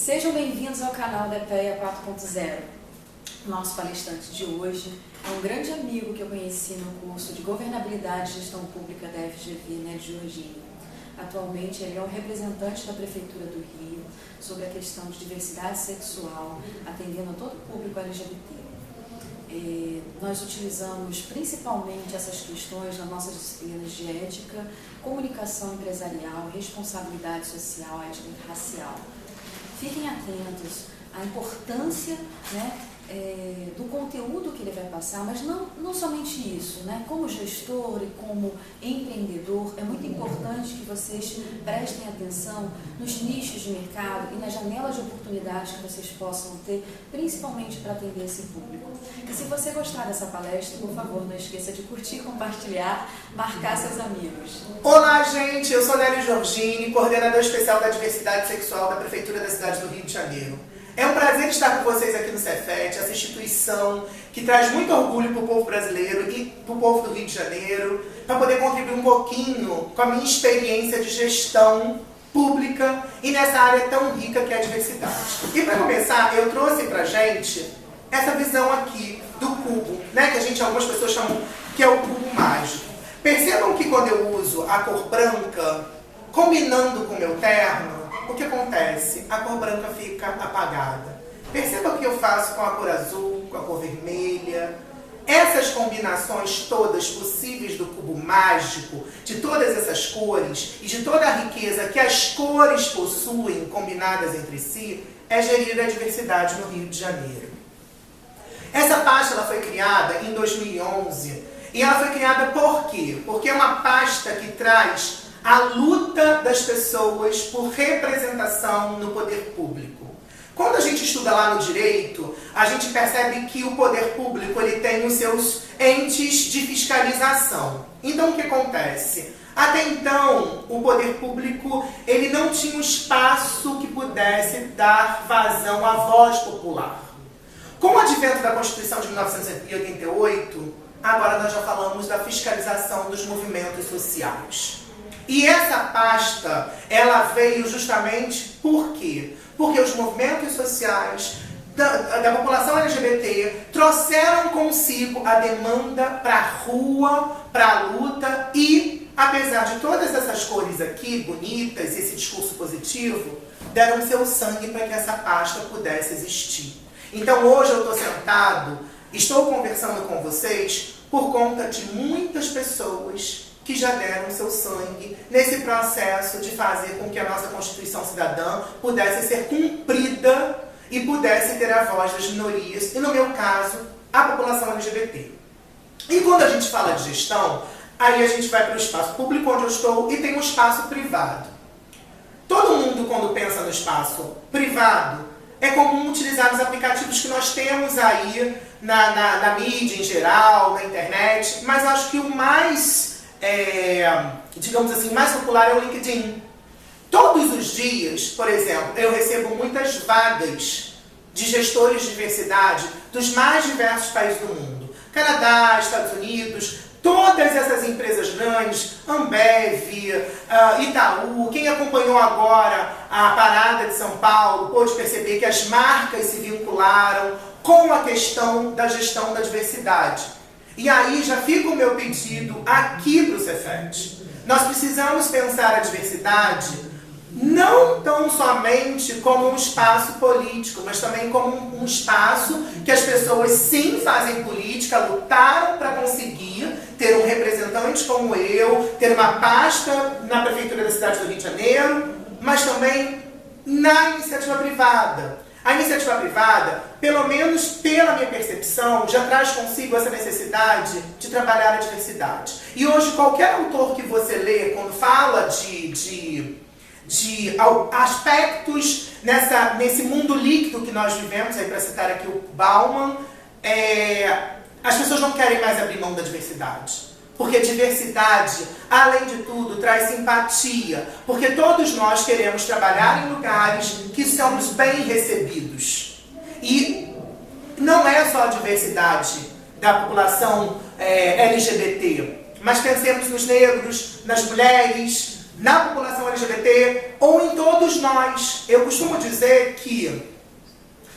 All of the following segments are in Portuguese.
Sejam bem-vindos ao canal da EPEA 4.0. Nosso palestrante de hoje é um grande amigo que eu conheci no curso de Governabilidade e Gestão Pública da FGV, Nery Giorgini. Atualmente ele é o representante da Prefeitura do Rio sobre a questão de diversidade sexual, atendendo a todo o público LGBT. Nós utilizamos principalmente essas questões nas nossas disciplinas de ética, comunicação empresarial, responsabilidade social, ética e racial. Fiquem atentos à importância, do conteúdo que ele vai passar, mas não somente isso, como gestor e como empreendedor, é muito importante que vocês prestem atenção nos nichos de mercado e nas janelas de oportunidades que vocês possam ter, principalmente para atender esse público. E se você gostar dessa palestra, por favor, não esqueça de curtir, compartilhar, marcar seus amigos. Olá, gente! Eu sou Nery Giorgini, coordenadora especial da diversidade sexual da Prefeitura da cidade do Rio de Janeiro. É um prazer estar com vocês aqui no Cefet, essa instituição que traz muito orgulho para o povo brasileiro e para o povo do Rio de Janeiro, para poder contribuir um pouquinho com a minha experiência de gestão pública e nessa área tão rica que é a diversidade. E para começar, eu trouxe para a gente essa visão aqui do cubo, que algumas pessoas chamam que é o cubo mágico. Percebam que quando eu uso a cor branca, combinando com o meu terno, o que acontece? A cor branca fica apagada. Perceba o que eu faço com a cor azul, com a cor vermelha. Essas combinações todas possíveis do cubo mágico, de todas essas cores e de toda a riqueza que as cores possuem combinadas entre si, é gerir a diversidade no Rio de Janeiro. Essa pasta ela foi criada em 2011 e ela foi criada por quê? Porque é uma pasta que traz a luta das pessoas por representação no poder público. Quando a gente estuda lá no direito, a gente percebe que o poder público ele tem os seus entes de fiscalização. Então o que acontece? Até então, o poder público ele não tinha um espaço que pudesse dar vazão à voz popular. Com o advento da Constituição de 1988, agora nós já falamos da fiscalização dos movimentos sociais. E essa pasta, ela veio justamente por quê? Porque os movimentos sociais da população LGBT trouxeram consigo a demanda para a rua, para a luta e, apesar de todas essas cores aqui, bonitas, esse discurso positivo, deram seu sangue para que essa pasta pudesse existir. Então hoje eu estou sentado, estou conversando com vocês por conta de muitas pessoas que já deram seu sangue nesse processo de fazer com que a nossa Constituição Cidadã pudesse ser cumprida e pudesse ter a voz das minorias, e no meu caso, a população LGBT. E quando a gente fala de gestão, aí a gente vai para o espaço público onde eu estou e tem um espaço privado. Todo mundo, quando pensa no espaço privado, é comum utilizar os aplicativos que nós temos aí na mídia em geral, na internet, mas acho que o mais mais popular é o LinkedIn. Todos os dias, por exemplo, eu recebo muitas vagas de gestores de diversidade dos mais diversos países do mundo. Canadá, Estados Unidos, todas essas empresas grandes, Ambev, Itaú, quem acompanhou agora a parada de São Paulo pôde perceber que as marcas se vincularam com a questão da gestão da diversidade. E aí já fica o meu pedido aqui para o Cefet. Nós precisamos pensar a diversidade não tão somente como um espaço político, mas também como um espaço que as pessoas sim fazem política, lutaram para conseguir ter um representante como eu, ter uma pasta na Prefeitura da cidade do Rio de Janeiro, mas também na iniciativa privada. A iniciativa privada, pelo menos pela minha percepção, já traz consigo essa necessidade de trabalhar a diversidade. E hoje qualquer autor que você lê, quando fala de aspectos nesse mundo líquido que nós vivemos, aí para citar aqui o Bauman, as pessoas não querem mais abrir mão da diversidade. Porque diversidade, além de tudo, traz simpatia. Porque todos nós queremos trabalhar em lugares que somos bem recebidos. E não é só a diversidade da população LGBT, mas pensemos nos negros, nas mulheres, na população LGBT ou em todos nós. Eu costumo dizer que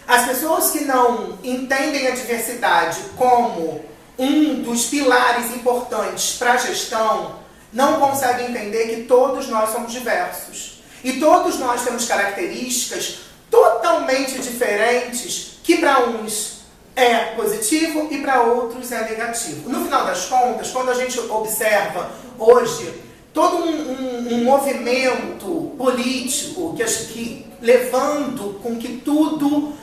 as pessoas que não entendem a diversidade como um dos pilares importantes para a gestão não conseguem entender que todos nós somos diversos. E todos nós temos características totalmente diferentes que para uns é positivo e para outros é negativo. No final das contas, quando a gente observa hoje todo um movimento político que levando com que tudo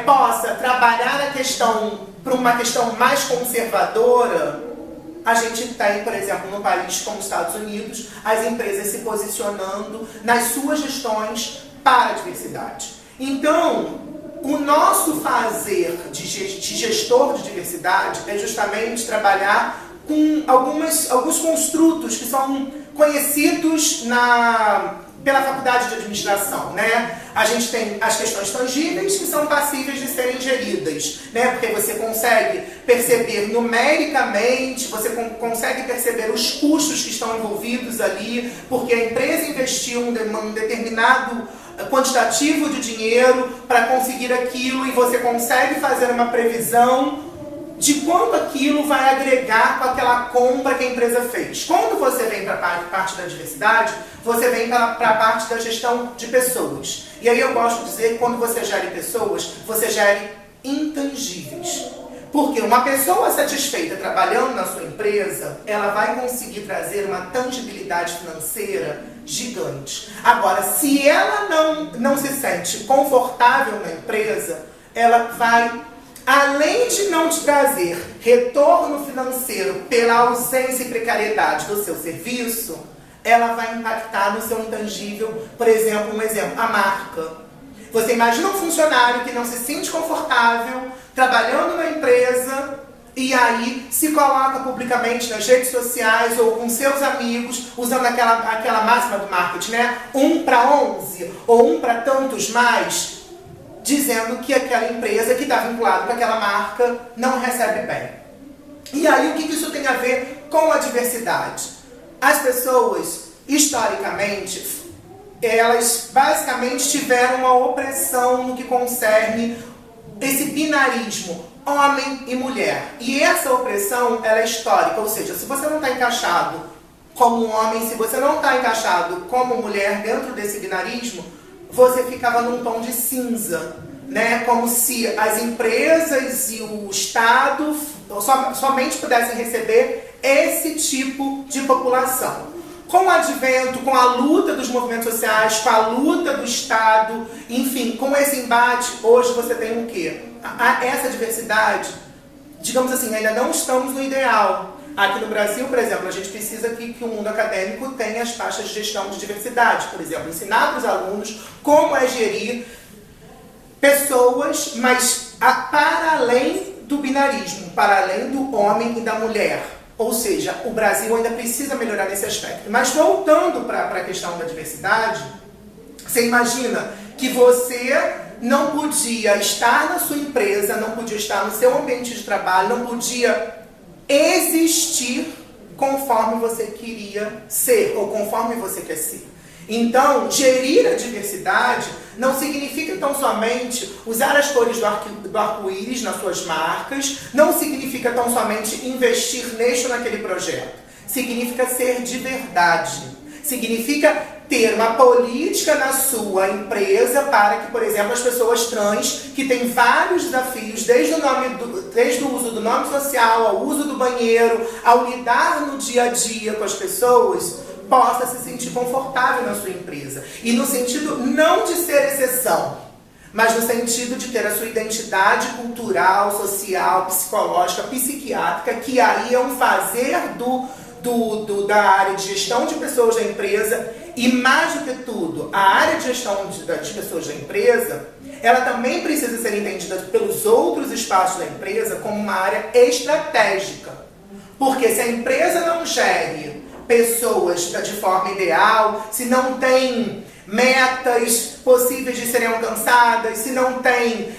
possa trabalhar a questão para uma questão mais conservadora, a gente tem, por exemplo, num país como os Estados Unidos, as empresas se posicionando nas suas gestões para a diversidade. Então, o nosso fazer de gestor de diversidade é justamente trabalhar com alguns construtos que são conhecidos pela faculdade de administração, né? A gente tem as questões tangíveis que são passíveis de serem geridas, né? Porque você consegue perceber numericamente, você consegue perceber os custos que estão envolvidos ali, porque a empresa investiu um determinado quantitativo de dinheiro para conseguir aquilo e você consegue fazer uma previsão de quanto aquilo vai agregar com aquela compra que a empresa fez. Quando você vem para a parte da diversidade, você vem para a parte da gestão de pessoas. E aí eu gosto de dizer que quando você gere pessoas, você gere intangíveis. Porque uma pessoa satisfeita trabalhando na sua empresa, ela vai conseguir trazer uma tangibilidade financeira gigante. Agora, se ela não se sente confortável na empresa, ela vai, além de não te trazer retorno financeiro pela ausência e precariedade do seu serviço, ela vai impactar no seu intangível. Por exemplo, a marca. Você imagina um funcionário que não se sente confortável trabalhando na empresa e aí se coloca publicamente nas redes sociais ou com seus amigos, usando aquela máxima do marketing, né? 1 para 11 ou 1 para tantos mais, dizendo que aquela empresa que está vinculada com aquela marca não recebe bem. E aí o que isso tem a ver com a diversidade? As pessoas, historicamente, elas basicamente tiveram uma opressão no que concerne esse binarismo, homem e mulher. E essa opressão, ela é histórica, ou seja, se você não está encaixado como homem, se você não está encaixado como mulher dentro desse binarismo, você ficava num tom de cinza, né? Como se as empresas e o Estado somente pudessem receber esse tipo de população. Com o advento, com a luta dos movimentos sociais, com a luta do Estado, enfim, com esse embate, hoje você tem o quê? Essa diversidade, digamos assim, ainda não estamos no ideal. Aqui no Brasil, por exemplo, a gente precisa que o mundo acadêmico tenha as faixas de gestão de diversidade, por exemplo, ensinar para os alunos como é gerir pessoas, mas para além do binarismo, para além do homem e da mulher. Ou seja, o Brasil ainda precisa melhorar nesse aspecto. Mas voltando para a questão da diversidade, você imagina que você não podia estar na sua empresa, não podia estar no seu ambiente de trabalho, não podia existir conforme você queria ser ou conforme você quer ser. Então, gerir a diversidade não significa tão somente usar as cores do arco-íris nas suas marcas, não significa tão somente investir neste ou naquele projeto. Significa ser de verdade. Significa ter uma política na sua empresa para que, por exemplo, as pessoas trans, que têm vários desafios, desde o uso do nome social, ao uso do banheiro, ao lidar no dia a dia com as pessoas, possa se sentir confortável na sua empresa. E no sentido não de ser exceção, mas no sentido de ter a sua identidade cultural, social, psicológica, psiquiátrica, que aí é um fazer da área de gestão de pessoas da empresa. E mais do que tudo, a área de gestão de pessoas da empresa, ela também precisa ser entendida pelos outros espaços da empresa como uma área estratégica. Porque se a empresa não gere pessoas de forma ideal, se não tem metas possíveis de serem alcançadas, se não tem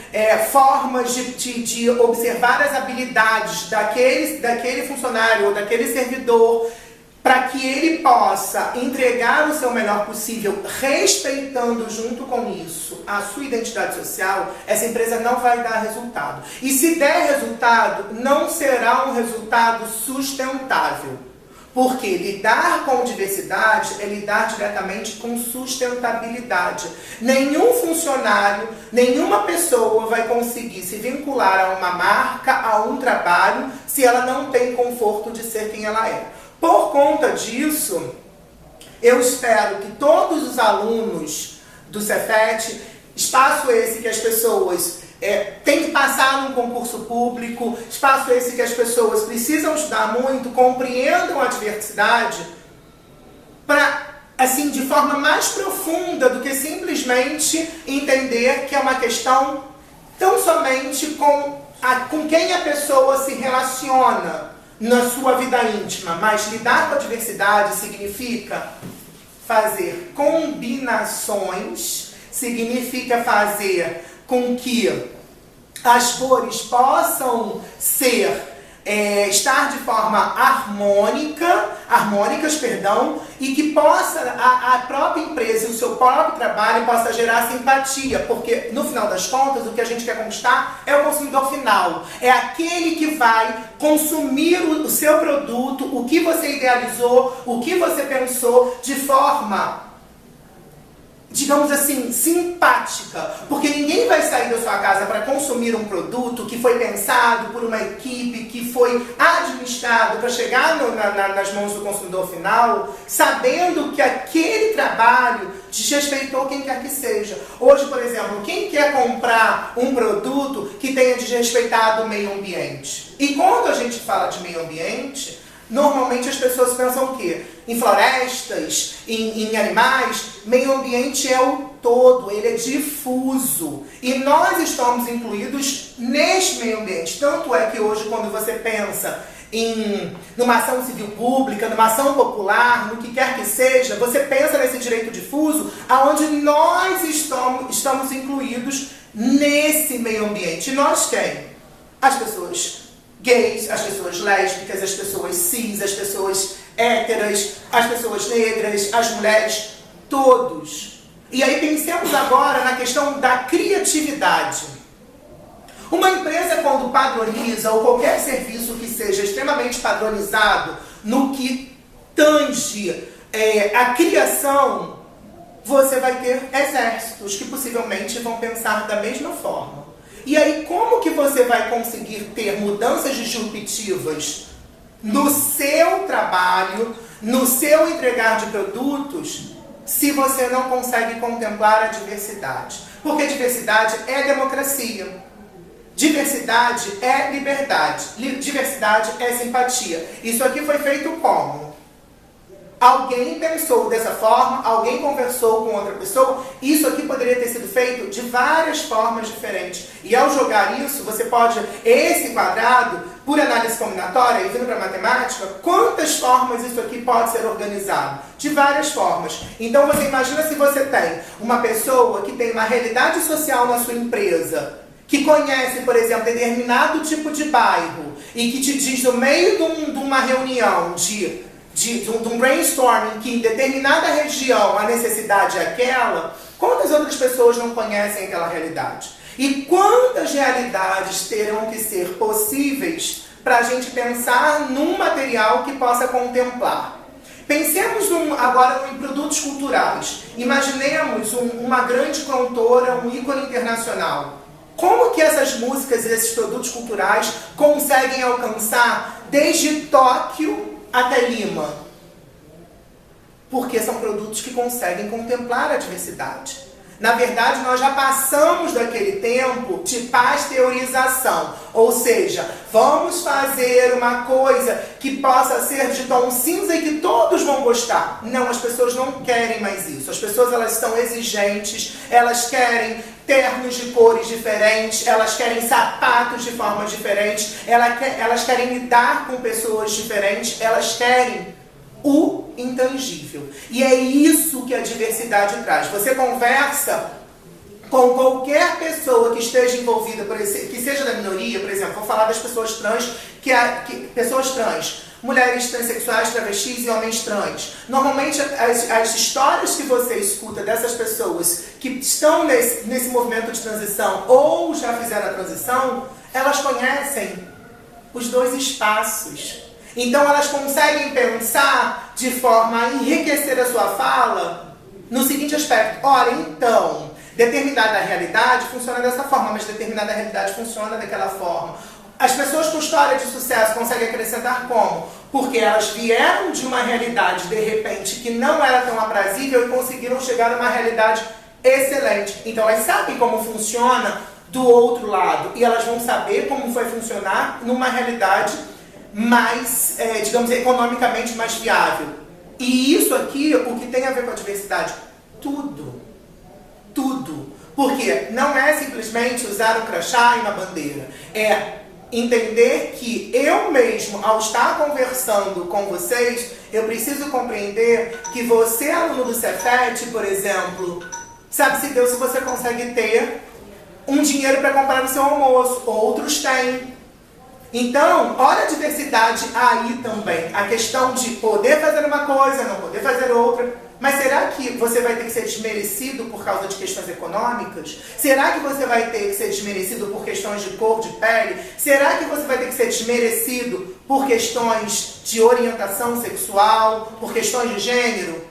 formas de observar as habilidades daquele funcionário ou daquele servidor, para que ele possa entregar o seu melhor possível, respeitando junto com isso a sua identidade social, essa empresa não vai dar resultado. E se der resultado, não será um resultado sustentável. Porque lidar com diversidade é lidar diretamente com sustentabilidade. Nenhum funcionário, nenhuma pessoa vai conseguir se vincular a uma marca, a um trabalho, se ela não tem conforto de ser quem ela é. Por conta disso, eu espero que todos os alunos do Cefet, espaço esse que as pessoas têm que passar num concurso público, espaço esse que as pessoas precisam estudar muito, compreendam a diversidade para, assim, de forma mais profunda do que simplesmente entender que é uma questão tão somente com quem a pessoa se relaciona na sua vida íntima, mas lidar com a diversidade significa fazer combinações, significa fazer com que as cores possam estar de forma harmônicas, e que possa a própria empresa e o seu próprio trabalho possa gerar simpatia, porque no final das contas o que a gente quer conquistar é o consumidor final, é aquele que vai consumir o seu produto, o que você idealizou, o que você pensou de forma, digamos assim, simpática, porque ninguém vai sair da sua casa para consumir um produto que foi pensado por uma equipe, que foi administrado para chegar nas mãos do consumidor final, sabendo que aquele trabalho desrespeitou quem quer que seja. Hoje, por exemplo, quem quer comprar um produto que tenha desrespeitado o meio ambiente? E quando a gente fala de meio ambiente, normalmente as pessoas pensam o quê? Em florestas, em animais. Meio ambiente é o todo, ele é difuso. E nós estamos incluídos neste meio ambiente. Tanto é que hoje, quando você pensa numa ação civil pública, numa ação popular, no que quer que seja, você pensa nesse direito difuso, aonde nós estamos incluídos nesse meio ambiente. E nós quem? As pessoas gays, as pessoas lésbicas, as pessoas cis, as pessoas héteras, as pessoas negras, as mulheres, todos. E aí pensemos agora na questão da criatividade. Uma empresa, quando padroniza, ou qualquer serviço que seja extremamente padronizado no que tange a criação, você vai ter exércitos que possivelmente vão pensar da mesma forma. E aí, como que você vai conseguir ter mudanças disruptivas no seu trabalho, no seu entregar de produtos, se você não consegue contemplar a diversidade? Porque diversidade é democracia, diversidade é liberdade, diversidade é simpatia. Isso aqui foi feito como? Alguém pensou dessa forma, alguém conversou com outra pessoa. Isso aqui poderia ter sido feito de várias formas diferentes. E ao jogar isso, você pode, esse quadrado, por análise combinatória e vindo para a matemática, quantas formas isso aqui pode ser organizado? De várias formas. Então você imagina se você tem uma pessoa que tem uma realidade social na sua empresa, que conhece, por exemplo, determinado tipo de bairro e que te diz no meio de uma reunião de um brainstorming que em determinada região a necessidade é aquela, quantas outras pessoas não conhecem aquela realidade? E quantas realidades terão que ser possíveis para a gente pensar num material que possa contemplar? Pensemos agora em produtos culturais. Imaginemos uma grande cantora, um ícone internacional. Como que essas músicas e esses produtos culturais conseguem alcançar desde Tóquio até Lima? Porque são produtos que conseguem contemplar a diversidade. Na verdade, nós já passamos daquele tempo de pasteurização. Ou seja, vamos fazer uma coisa que possa ser de tom cinza e que todos vão gostar. Não, as pessoas não querem mais isso. As pessoas, elas estão exigentes, elas querem ternos de cores diferentes, elas querem sapatos de formas diferentes, elas querem lidar com pessoas diferentes, elas querem o intangível. E é isso que a diversidade traz. Você conversa com qualquer pessoa que esteja envolvida, que seja da minoria, por exemplo, vou falar das pessoas trans, pessoas trans. mulheres transexuais, travestis e homens trans. Normalmente as histórias que você escuta dessas pessoas que estão nesse movimento de transição ou já fizeram a transição, elas conhecem os dois espaços. Então elas conseguem pensar de forma a enriquecer a sua fala no seguinte aspecto: olha, então, determinada realidade funciona dessa forma, mas determinada realidade funciona daquela forma. As pessoas com história de sucesso conseguem acrescentar como? Porque elas vieram de uma realidade, de repente, que não era tão aprazível e conseguiram chegar a uma realidade excelente. Então elas sabem como funciona do outro lado e elas vão saber como vai funcionar numa realidade mais, digamos, economicamente mais viável. E isso aqui, o que tem a ver com a diversidade? Tudo. Tudo. Porque não é simplesmente usar um crachá e uma bandeira. É entender que eu mesmo, ao estar conversando com vocês, eu preciso compreender que você, aluno do Cefet, por exemplo, sabe-se Deus se você consegue ter um dinheiro para comprar o seu almoço. Outros têm. Então, olha a diversidade aí também. A questão de poder fazer uma coisa, não poder fazer outra. Mas será que você vai ter que ser desmerecido por causa de questões econômicas? Será que você vai ter que ser desmerecido por questões de cor de pele? Será que você vai ter que ser desmerecido por questões de orientação sexual, por questões de gênero?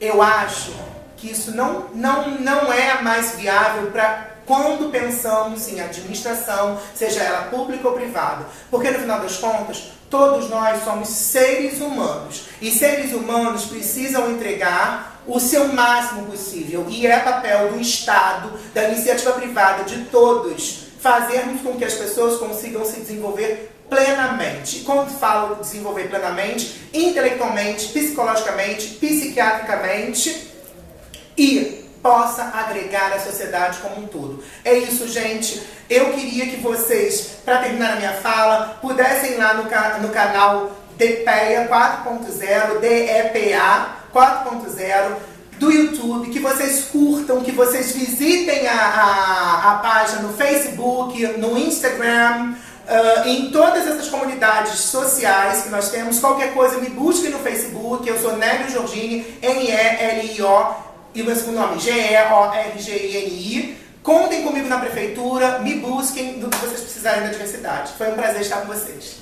Eu acho que isso não é mais viável para quando pensamos em administração, seja ela pública ou privada. Porque, no final das contas, todos nós somos seres humanos. E seres humanos precisam entregar o seu máximo possível. E é papel do Estado, da iniciativa privada, de todos, fazermos com que as pessoas consigam se desenvolver plenamente. E quando falo desenvolver plenamente, intelectualmente, psicologicamente, psiquiatricamente e possa agregar a sociedade como um todo. É isso, gente. Eu queria que vocês, para terminar a minha fala, pudessem ir lá no canal DEPEA 4.0, DEPA 4.0, do YouTube, que vocês curtam, que vocês visitem a página no Facebook, no Instagram, em todas essas comunidades sociais que nós temos. Qualquer coisa, me busque no Facebook. Eu sou Nélio Giorgini, N-E-L-I-O, e o meu segundo nome, Georgini. Contem comigo na prefeitura, me busquem do que vocês precisarem da diversidade. Foi um prazer estar com vocês.